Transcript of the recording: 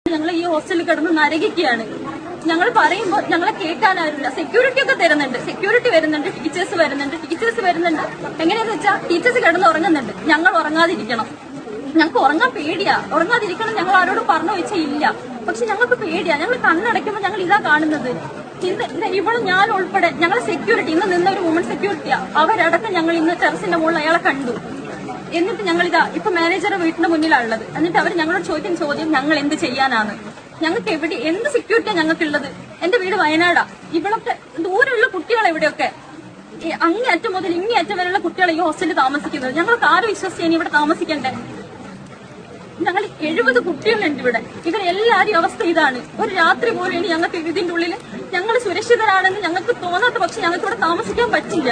ഞങ്ങൾ ഈ ഹോസ്റ്റലിൽ കിടന്ന് നരകിക്കുകയാണ്. ഞങ്ങൾ പറയുമ്പോൾ ഞങ്ങളെ കേൾക്കാനാവില്ല. സെക്യൂരിറ്റി ഒക്കെ തരുന്നുണ്ട്, സെക്യൂരിറ്റി വരുന്നുണ്ട്, ടീച്ചേഴ്സ് വരുന്നുണ്ട്. എങ്ങനെയാന്ന് വെച്ചാൽ ടീച്ചേഴ്സ് കിടന്ന് ഉറങ്ങുന്നുണ്ട്, ഞങ്ങൾ ഉറങ്ങാതിരിക്കണം. ഞങ്ങൾക്ക് ഉറങ്ങാൻ പേടിയാ. ഉറങ്ങാതിരിക്കണം ഞങ്ങൾ ആരോടും പറഞ്ഞു വെച്ചാൽ ഇല്ല. പക്ഷെ ഞങ്ങൾക്ക് പേടിയാ. ഞങ്ങൾ കണ്ണടയ്ക്കുമ്പോൾ ഞങ്ങൾ ഇതാ കാണുന്നത്. ഇവിടെ ഞാൻ ഉൾപ്പെടെ ഞങ്ങൾ സെക്യൂരിറ്റി ഇന്ന് നിന്ന ഒരു വുമൺ സെക്യൂരിറ്റിയാ. അവരടക്കം ഞങ്ങൾ ഇന്ന് ടെറസിന്റെ മുകളിൽ അയാളെ കണ്ടു. എന്നിട്ട് ഞങ്ങളിതാ ഇപ്പൊ മാനേജറുടെ വീട്ടിന്റെ മുന്നിലുള്ളത്. എന്നിട്ട് അവർ ഞങ്ങളോട് ചോദിക്കുന്ന ചോദ്യം ഞങ്ങൾ എന്ത് ചെയ്യാനാണ്. ഞങ്ങൾക്ക് എവിടെ എന്ത് സെക്യൂരിറ്റിയാ ഞങ്ങൾക്കുള്ളത്? എന്റെ വീട് വയനാടാ. ഇവിടൊക്കെ ദൂരെയുള്ള കുട്ടികൾ എവിടെയൊക്കെ അങ്ങേയറ്റം മുതൽ ഇങ്ങേയറ്റം വരെയുള്ള കുട്ടികൾ ഈ ഹോസ്റ്റലിൽ താമസിക്കുന്നത്. ഞങ്ങൾക്ക് ആരും വിശ്വസിച്ച് ഇവിടെ താമസിക്കണ്ടേ? ഞങ്ങൾ 70 കുട്ടികളുണ്ട് ഇവിടെ. ഇവരെല്ലാരും അവസ്ഥ ഇതാണ്. ഒരു രാത്രി പോലും ഇനി ഞങ്ങൾക്ക് ഇതിന്റെ ഉള്ളിൽ ഞങ്ങൾ സുരക്ഷിതരാണെന്ന് ഞങ്ങൾക്ക് തോന്നാത്ത പക്ഷെ ഞങ്ങൾക്ക് ഇവിടെ താമസിക്കാൻ പറ്റില്ല.